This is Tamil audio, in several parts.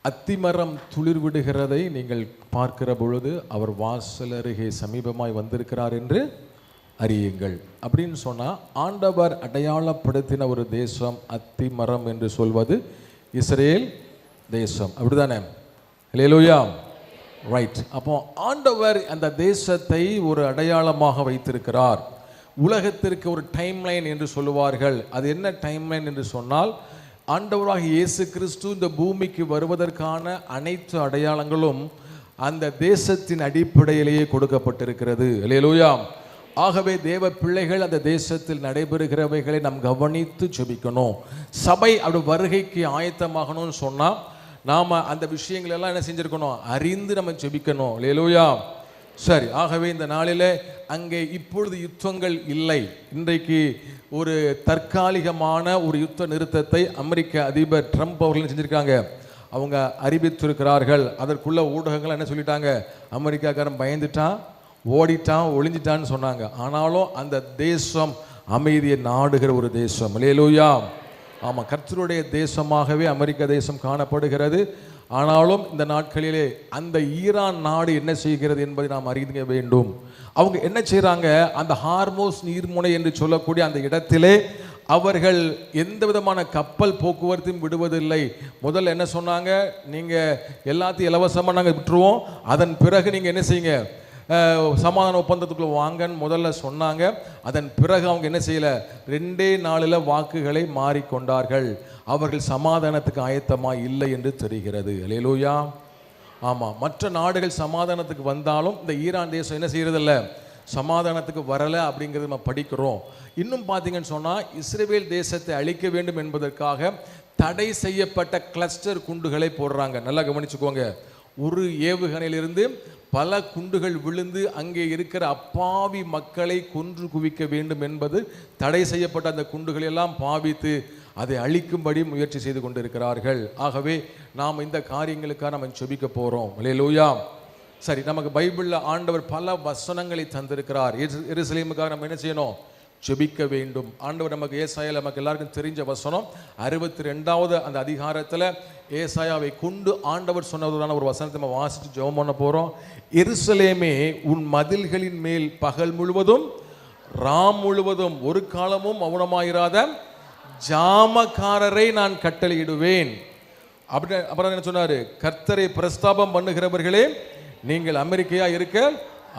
அத்திமரம் துளிர் விடுகிறதை நீங்கள் பார்க்கிற பொழுது அவர் வாசல் அருகே சமீபமாய் வந்திருக்கிறார் என்று அறியுங்கள் அப்படின்னு சொன்னால், ஆண்டவர் அடையாளப்படுத்தின ஒரு தேசம் அத்திமரம் என்று சொல்வது இஸ்ரேல் தேசம். அப்படிதானே? அல்லேலூயா. ரைட். அப்போ ஆண்டவர் அந்த தேசத்தை ஒரு அடையாளமாக வைத்திருக்கிறார். உலகத்திற்கு ஒரு டைம்லைன் என்று சொல்லுவார்கள். அது என்ன டைம்லைன் என்று சொன்னால், ஆண்டவராக இயேசு கிறிஸ்து இந்த பூமிக்கு வருவதற்கான அனைத்து அடையாளங்களும் அந்த தேசத்தின் அடிப்படையிலேயே கொடுக்கப்பட்டிருக்கிறது. அல்லேலூயா. ஆகவே தேவ பிள்ளைகள் அந்த தேசத்தில் நடைபெறுகிறவைகளை நாம் கவனித்து ஜெபிக்கணும். சபை அப்படி வருகைக்கு ஆயத்தமாகணும்னு சொன்னால் நாம் அந்த விஷயங்கள் எல்லாம் என்ன செஞ்சுருக்கணும்? அறிந்து நம்ம ஜெபிக்கணும். அல்லேலூயா. சரி. ஆகவே இந்த நாளில் அங்கே இப்பொழுது யுத்தங்கள் இல்லை. இன்றைக்கு ஒரு தற்காலிகமான ஒரு யுத்த நிறுத்தத்தை அமெரிக்க அதிபர் ட்ரம்ப் அவர்கள் செஞ்சுருக்காங்க. அவங்க அறிவித்திருக்கிறார்கள். அதற்குள்ள ஊடகங்கள் என்ன சொல்லிட்டாங்க? அமெரிக்காக்காரன் பயந்துட்டான், ஓடிட்டான், ஒளிஞ்சிட்டான்னு சொன்னாங்க. ஆனாலும் அந்த தேசம் அமைதியை நாடுகிற ஒரு தேசம். அல்லேலூயா. ஆமாம், கர்த்தருடைய தேசமாகவே அமெரிக்க தேசம் காணப்படுகிறது. ஆனாலும் இந்த நாட்களிலே அந்த ஈரான் நாடு என்ன செய்கிறது என்பதை நாம் அறிய வேண்டும். அவங்க என்ன செய்கிறாங்க? அந்த ஹார்மோஸ் நீர்முனை என்று சொல்லக்கூடிய அந்த இடத்திலே அவர்கள் எந்த விதமான கப்பல் போக்குவரத்தையும் விடுவதில்லை. முதல்ல என்ன சொன்னாங்க? நீங்கள் எல்லாத்தையும் இலவசமாக நாங்கள் விட்டுருவோம், அதன் பிறகு நீங்கள் என்ன செய்யுங்க, சமாதான ஒப்பந்தத்துக்குள்ள வாங்கன்னு முதல்ல சொன்னாங்க. அதன் பிறகு அவங்க என்ன செய்யல? 2 நாளில் வாக்குகளை மாறிக்கொண்டார்கள். அவர்கள் சமாதானத்துக்கு ஆயத்தமாக இல்லை என்று தெரிகிறது. அல்லேலூயா. ஆமாம், மற்ற நாடுகள் சமாதானத்துக்கு வந்தாலும் இந்த ஈரான் தேசம் என்ன செய்யறதில்ல, சமாதானத்துக்கு வரலை அப்படிங்கிறது நம்ம படிக்கிறோம். இன்னும் பார்த்தீங்கன்னு சொன்னால், இஸ்ரேல் தேசத்தை அழிக்க வேண்டும் என்பதற்காக தடை செய்யப்பட்ட கிளஸ்டர் குண்டுகளை போடுறாங்க. நல்லா கவனிச்சுக்கோங்க. ஒரு ஏவுகணையிலிருந்து பல குண்டுகள் விழுந்து அங்கே இருக்கிற அப்பாவி மக்களை கொன்று குவிக்க வேண்டும் என்பது தடை செய்யப்பட்ட அந்த குண்டுகளை எல்லாம் பாவித்து அதை அழிக்கும்படி முயற்சி செய்து கொண்டிருக்கிறார்கள். ஆகவே நாம் இந்த காரியங்களுக்காக நம்ம ஜெபிக்க போகிறோம். அல்லேலூயா. சரி, நமக்கு பைபிளில் ஆண்டவர் பல வசனங்களை தந்திருக்கிறார். எருசலேமுக்காக நம்ம என்ன செய்யணும்? ஜெபிக்க வேண்டும். ஆண்டவர் நமக்கு ஏசாயால நமக்கு எல்லாருக்கும் தெரிஞ்ச வசனம் 62வது அந்த அதிகாரத்தில் ஏசாயாவை கொண்டு ஆண்டவர் சொன்னதான ஒரு வசனத்தை நம்ம வாசித்து ஜெபம் பண்ண போகிறோம். எருசலேமே, உன் மதில்களின் மேல் பகல் முழுவதும் ராம் முழுவதும் ஒரு காலமும் மௌனமாயிராத ஜாமக்காரரை நான் கட்டளையிடுவேன். அப்படி அப்புறம் என்ன சொன்னாரு? கர்த்தரை பிரஸ்தாபம் பண்ணுகிறவர்களே, நீங்கள் அமெரிக்கையா இருக்க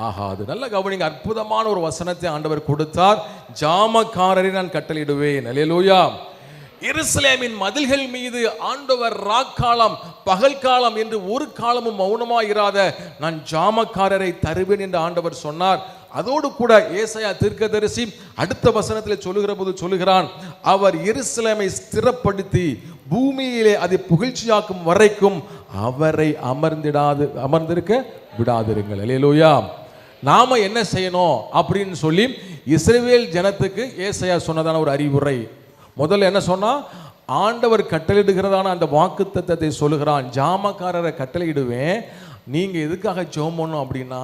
ஆகாது. நல்ல கவனிங்க. அற்புதமான ஒரு வசனத்தை ஆண்டவர் கொடுத்தார். ஜாமக்காரரை நான் கட்டளையிடுவேன். அல்லேலூயா. எருசலேமின் மதில்கள் மீது ஆண்டவர் ராக்காலம் பகல் காலம் என்று ஒரு காலமும் மௌனமாயிராத நான் ஜாமக்காரரை தருவேன் என்று ஆண்டவர் சொன்னார். அதோடு கூட ஏசாயா தீர்க்கதரிசி அடுத்த வசனத்தில் சொல்லுகிற போது சொல்லுகிறான், அவர் எருசலேமை ஸ்திரப்படுத்தி பூமியிலே அதை புகழ்ச்சியாக்கும் வரைக்கும் அவரை அமர்ந்திருக்க விடாதிருங்கள். அல்லேலூயா. நாம என்ன செய்யணும் அப்படின்னு சொல்லி இஸ்ரவேல் ஜனத்துக்கு ஏசாயா சொன்னதான ஒரு அறிவுரை. முதல்ல என்ன சொன்னா? ஆண்டவர் கட்டளையிடுகிறதான அந்த வாக்குத்தத்தத்தை சொல்லுகிறான். ஜாமக்காரரை கட்டளையிடுவேன். நீங்க எதுக்காக ஜெபம் பண்ணணும் அப்படின்னா,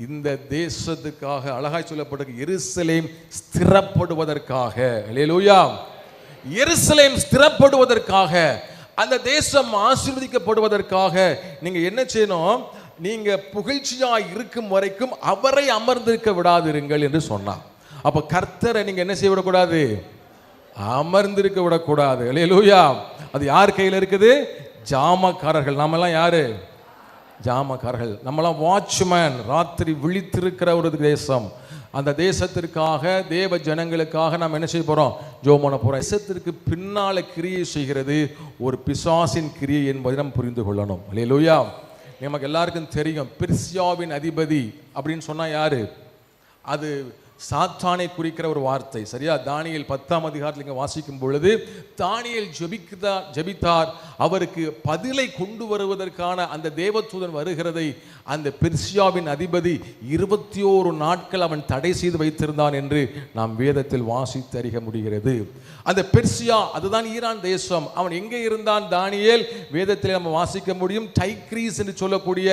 இந்த தேசத்துக்காக அழகாய் சொல்லப்பட்ட எருசலேம் ஸ்திரப்படுவதற்காக. அல்லேலூயா. எருசலேம் ஸ்திரப்படுவதற்காக, அந்த தேசம் ஆசீர்வதிக்கப்படுவதற்காக நீங்க என்ன செய்யணும்? நீங்க புகழ்ச்சியா இருக்கும் வரைக்கும் அவரை அமர்ந்திருக்க விடாதிருங்கள் என்று சொன்னார். அப்ப கர்த்தரை நீங்க என்ன செய்ய விடக்கூடாது? அமர்ந்திருக்க விடக்கூடாது. அல்லேலூயா. அது யார் கையில் இருக்குது? ஜாமக்காரர்கள். நாமெல்லாம் யாரு? ஜாமக்காரர்கள். நம்மளாம் வாட்ச்மேன். ராத்திரி விழித்திருக்கிற ஒரு தேசம். அந்த தேசத்திற்காக, தேவ ஜனங்களுக்காக நாம் என்ன செய்ய போறோம்? ஜெபம் பண்ண போறோம். தேசத்திற்கு பின்னால கிரியை செய்கிறது ஒரு பிசாசின் கிரியை என்பதை நாம் புரிந்து கொள்ளணும். அல்லேலூயா. நமக்கு எல்லாருக்கும் தெரியும், பெர்சியாவின் அதிபதி அப்படின்னு சொன்னா யாரு? அது சாத்தானை குறிக்கிற ஒரு வார்த்தை. சரியா? தானியேல் 10ஆம் அதிகாரத்தில் இங்கே வாசிக்கும் பொழுது தானியேல் ஜெபித்தார். அவருக்கு பதிலை கொண்டு வருவதற்கான அந்த தேவதூதன் வருகிறதை அந்த பெர்சியாவின் அதிபதி 21 நாட்கள் அவன் தடை செய்து வைத்திருந்தான் என்று நாம் வேதத்தில் வாசித்து அறிய முடிகிறது. அந்த பெர்சியா, அதுதான் ஈரான் தேசம். அவன் எங்கே இருந்தான்? தானியேல் வேதத்தில் நம்ம வாசிக்க முடியும். டைக்ரீஸ் என்று சொல்லக்கூடிய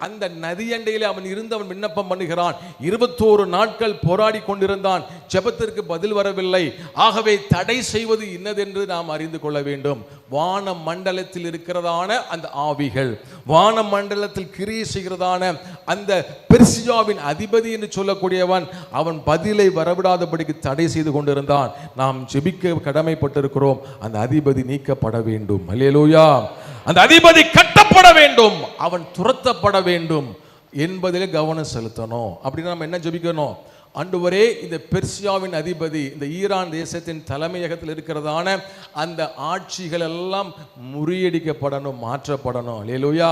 அந்த நதியண்டையில் அவன் இருந்து அவன் விண்ணப்பம் பண்ணுகிறான். 21 நாட்கள் போராடி போராடி கொண்டிருந்தான், ஜெபத்திற்கு பதில் வரவில்லை. ஆகவே தடை செய்வது இன்னதென்று நாம் அறிந்து கொள்ள வேண்டும். வான மண்டலத்தில் இருக்கிறதான அந்த ஆவிகள், வான மண்டலத்தில் கிரியை செய்கிறதான அந்த பெர்சியாவின் அதிபதி என்று சொல்லக்கூடியவன், அவன் பதிலை வரவிடாதபடிக்கு தடை செய்து கொண்டிருந்தான். நாம் ஜெபிக்க கடமைப்பட்டிருக்கிறோம். அந்த அதிபதி நீக்கப்பட வேண்டும். அல்லேலூயா. அந்த அதிபதி கட்டப்பட வேண்டும், அவன் துரத்தப்பட வேண்டும் என்பதிலே கவனம் செலுத்தணும். அப்படின்னா நம்ம என்ன ஜெபிக்கணும்? ஆண்டவரே, இந்த பெர்சியாவின் அதிபதி, இந்த ஈரான் தேசத்தின் தலைமையகத்தில் இருக்கிறதான அந்த ஆட்சிகள் எல்லாம் முறியடிக்கப்படணும், மாற்றப்படணும். அல்லேலூயா.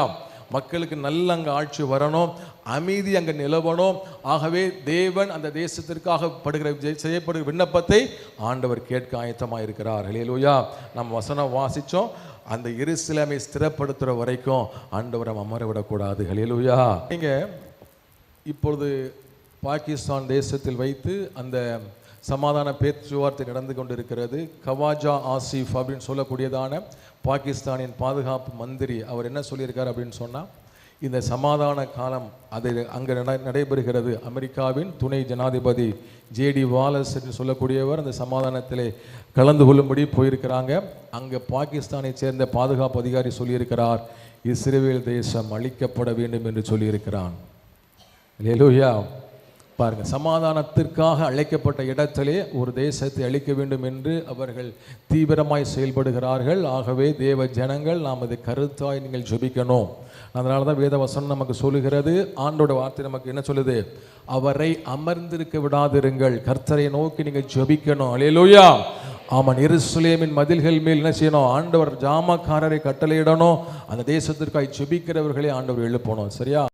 மக்களுக்கு நல்ல அங்கே ஆட்சி வரணும், அமைதி அங்கே நிலவணும். ஆகவே தேவன் அந்த தேசத்திற்காக செய்யப்படுகிற விண்ணப்பத்தை ஆண்டவர் கேட்க ஆயத்தமாக இருக்கிறார். அல்லேலூயா. நம்ம வசனம் வாசித்தோம், அந்த எருசலேமை ஸ்திரப்படுத்துகிற வரைக்கும் ஆண்டவரை அமர விடக்கூடாது. அல்லேலூயா. நீங்கள் இப்பொழுது பாகிஸ்தான் தேசத்தில் வைத்து அந்த சமாதான பேச்சுவார்த்தை நடந்து கொண்டிருக்கிறது. கவாஜா ஆசிஃப் அப்படின்னு சொல்லக்கூடியதான பாகிஸ்தானின் பாதுகாப்பு மந்திரி, அவர் என்ன சொல்லியிருக்கார் அப்படின்னு சொன்னால், இந்த சமாதான காலம் அது அங்கே நடைபெறுகிறது. அமெரிக்காவின் துணை ஜனாதிபதி ஜேடி வாலஸ் என்று சொல்லக்கூடியவர் அந்த சமாதானத்திலே கலந்து கொள்ளும்படி போயிருக்கிறாங்க. அங்கே பாகிஸ்தானை சேர்ந்த பாதுகாப்பு அதிகாரி சொல்லியிருக்கிறார், இஸ்ரேல் தேசம் அழிக்கப்பட வேண்டும் என்று சொல்லியிருக்கிறான். அல்லேலூயா. பாருங்க, சமாதானத்திற்காக அழைக்கப்பட்ட இடத்திலே ஒரு தேசத்தை அழிக்க வேண்டும் என்று அவர்கள் தீவிரமாய் செயல்படுகிறார்கள். ஆகவே தேவ ஜனங்கள் நாம் அதை கருத்தாய் நீங்கள் ஜெபிக்கணும். அதனால தான் வேத வசனம் நமக்கு சொல்லுகிறது, ஆண்டோட வார்த்தை நமக்கு என்ன சொல்லுது? அவரை அமர்ந்திருக்க விடாதிருங்கள், கர்த்தரை நோக்கி நீங்கள் ஜெபிக்கணும். அல்லேலூயா. ஆமாம், எருசலேமின் மதில்கள் மேல் என்ன செய்யணும்? ஆண்டவர் ஜாமக்காரரை கட்டளையிடணும். அந்த தேசத்திற்காய் ஜெபிக்கிறவர்களே ஆண்டவர் எழுப்பணும். சரியா?